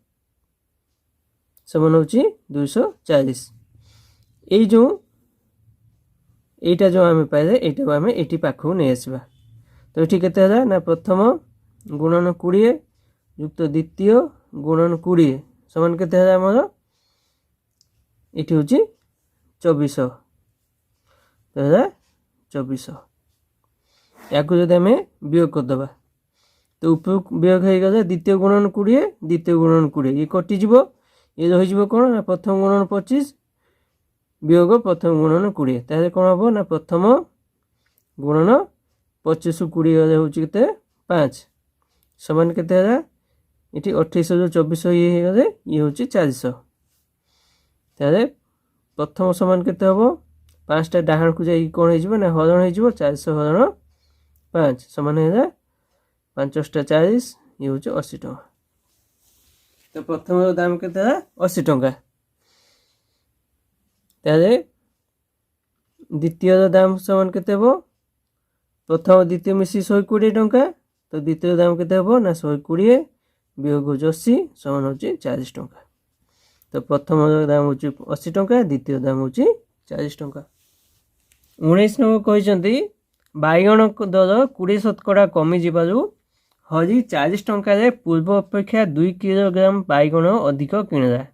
समान होची 240 ये जो आम पाइले यहाँ आम ये पाखक नहीं आसवा तो ये केते होला ना प्रथम गुणन 20 युक्त द्वितीय गुणन 20 समान केते होला आमर ये हूँ 2400 2400 या जब आम वियोग करदे तो उपयोग वियोग हो गला द्वितीय गुणन 20 द्वितीय गुणन 20 ये कटिज ये रही कौन ना प्रथम गुणन 25 वियोग प्रथम गुणन 20 ताहले कौन हम ना प्रथम गुणन 25 20 हूँ के 5 समान केते ये 2800 2400 ये गले ये हूँ 400 ताहले प्रथम समान केते हम 5टा डाहाण को जाई कौन हो ना हरण हो 400 हरण 5 समान है 5 40 ये हूँ 80 टंका। तो प्रथम दाम के 80 टंका ताले द्वितीय दाम समान केते हो प्रथम द्वितीय मिसी 120 टंका तो द्वितीय दाम केते हो ना 120 वियोग 80 समान हो 40 टंका। तो प्रथम दाम हो 80 टंका द्वितीय दाम हो 40 टंका। 19 नंबर कहते बैगण दर 20% कमी जारू हरी 40 टंका पूर्व अपेक्षा 2 किलोग्राम बैगण अधिक किणला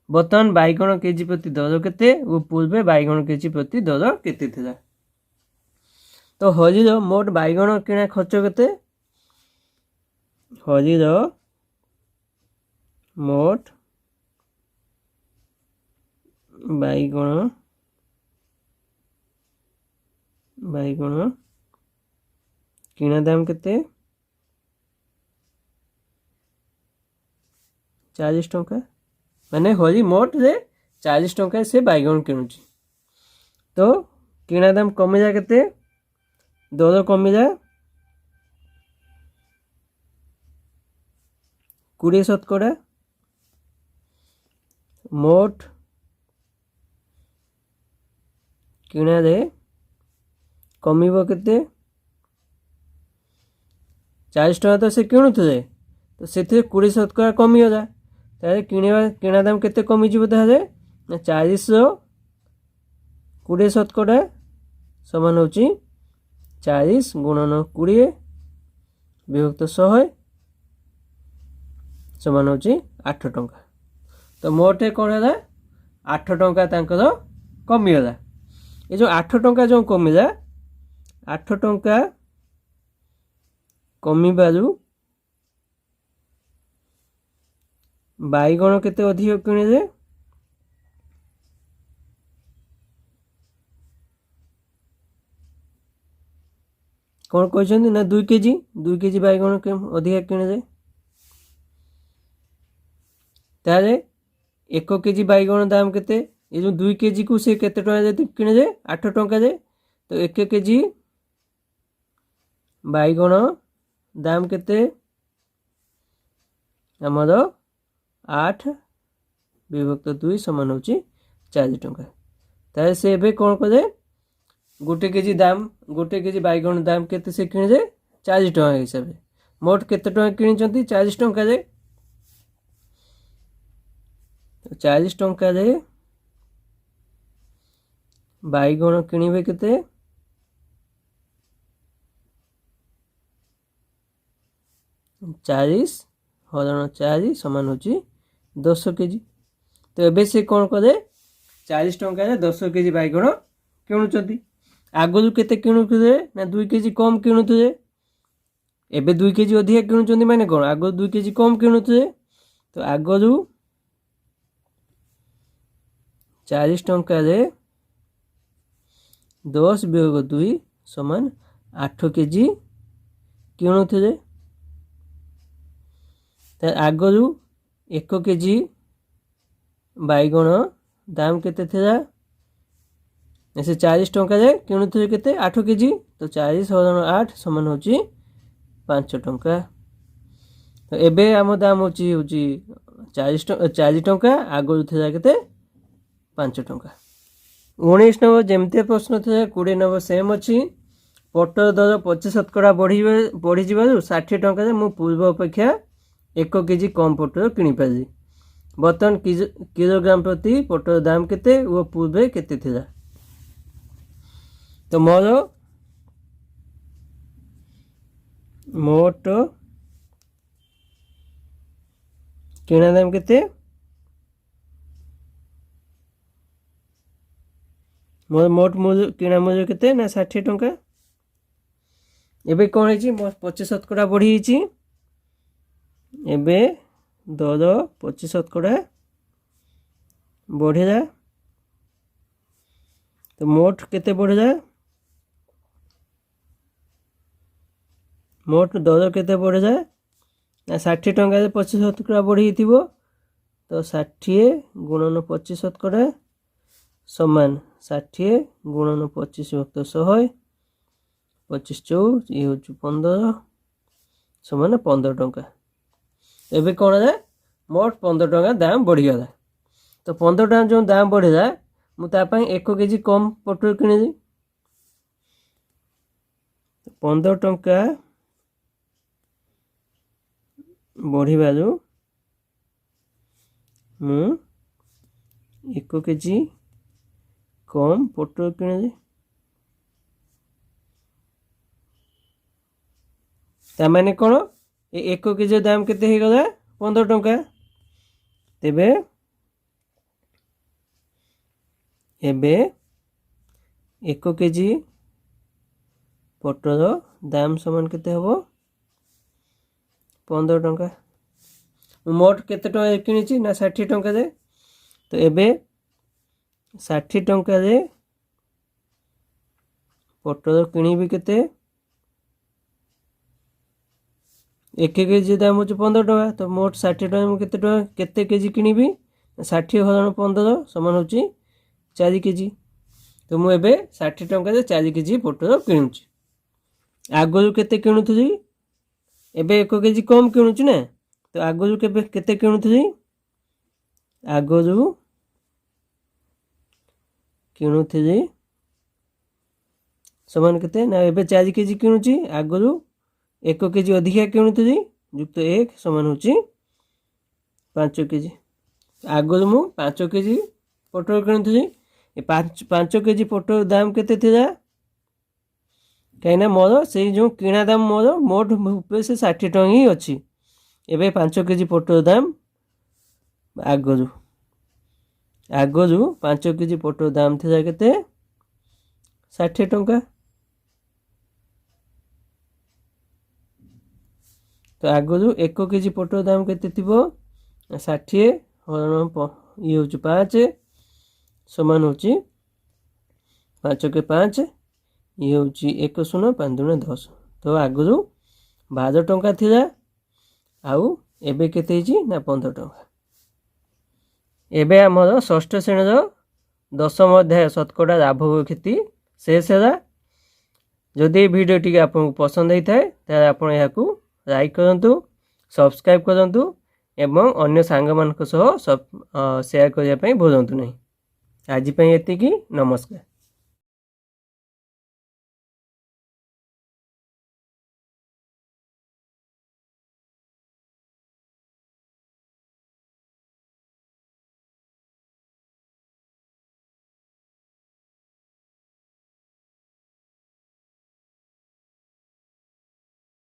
बर्तमान बैगण केजी प्रति दर केते और पूर्वे बैगण केजी प्रति दर केते थिला। तो हरीर मोट बैगण किणा खर्च केते हरीर मोट बैगण किणा दाम केते 40 टंका माने हरी मोट रे 40 टंका से बैगण किणुची तो किणा दाम कमिला केते दर कमिला 20% मोट किणा रे कमिबो केते 40 टंका तो से किणुथे तो से 20% कमिगला तारे किणा दाम केते कमिजिबो तारे 400 20% समान होची 40 गुणन 20 विभक्त 100 समान होची 8 टंका। तो मोटे कौन है 8 टंका तांकर कमिगला ये जो 8 टंका जो कमिला 8 टंका कमिबारू बैगण केते अधिक किणिले कौन कहते ना 2 केजी बैगण के अधिक किणिले ताले 1 केजी बैगण दाम केते ये जो 2 केजी को से केते टका जति किणिले 8 टंका दे तो 1 केजी बैगण दाम केते हमर 8 विभक्त 2 समान होची 40 टंका ताले से एबे कौन करे 1 केजी बैगण दाम केते से किणिले 40 टंका हिसाब मोट केते टंका किणिचंती 40 टंका रे 40 टंका रे बैगण किणिबे केते 40 हरण 4 समान होची 10 केजी तो एबे से कौन करे 40 टंका 10 केजी बैगण किणुचंती आगु केते किणुथे ना 2 केजी कम किणुथे एबे 2 केजी अधिका किणुचंती माने कौन आगु 2 केजी कम किणुथे तो आगु 40 टंका 10 वियोग 2 समान 8 केजी किणुथे आगु 1 केजी बैगण दाम केते थिला से 40 टंका किणुथे केते 8 केजी तो 40 हरण 8 समान होची 5 टंका तो एबे आम दाम होची 40 टंका आगु थिला केते 5 टंका 19 नंबर जमती प्रश्न थे 20 नंबर सेम अच्छी पटर दर 25% बढ़ी 60 टंका मु पूर्व अपेक्षा 1 केजी कम पटर किनीपारि बर्तमान किलोग्राम प्रति पटर दाम केते वो पूर्वे केते थिला तो मोर मोट किणा दाम केते मोर मोट मूल्य किणा मूल्य केते ना 60 टंका एबे कौन है 25% बढ़ी एबे दर 25% बढ़ेगा तो मोट केते बढ़ेगा मोट दर केते बढ़ेगा ना 60 टंका 25% बढ़ी तो 60 गुणन 25% समान 60 गुणन 25 वक्त 100 25 4 ये हूँ 15 समान 15 टंका एबे कौन है मोट 15 टंका दाम बढ़ीगला तो 15 टंका जो दाम बढ़ेगा मुझे 1 केजी कम पटर किणी 15 टंका बढ़िबारु मु 1 केजी कम पटर किणी तामाने कौन ये 1 केजी दाम केते हो गला 15 टंका तेबे एबे 1 केजी पटर दाम समान केते हबो 15 टंका मोट केते टंका किणी ना 60 टंका दे तो एबे 60 टंका दे पटर किणी केते 1 केजी दाम हो 15 टंका तो मोट 60 टंका केते केजी किणी 60 हरण 15 समान होची 4 केजी तो मु एबे 60 टंका 4 केजी पटर किणुची आगु केते किणुथि एबे 1 केजी कम किणुची ना तो आगु केते किणुथि आगु किणुथि समान केते ना एबे 4 केजी किणुची आगु 1 केजी अधिका किणुथि युक्त 1 समान होची 5 केजी आगु मु 5 केजी पटर किणुथि 5 केजी पटर दाम केते थिला कहीं मोर से जो किणा दाम मोर मोट से 60 टंका ही अच्छी एबे 5 केजी पटर दाम आगु 5 केजी पटर दाम थिला केते 60 टंका तो आगु 1 केजी पटर दाम केते थिबो 60 हरण ये हूँ 5 समान होची 5 के 5 ये हूँ 1 शून्य 5 दूने 10 तो आगु 12 टंका थिला आउ एबे केते ना 15 टंका एबे आमर षष्ठ श्रेणीर 10म अध्याय शतकड़ा लाभ क्षति शेष है जदि वीडियो टी आपको पसंद होता है ताले आपण याकू लाइक करंतु सब्सक्राइब करंतु एवं अन्य सांग मानक सह शेयर करने भूलु नहीं आज एतिकी नमस्कार।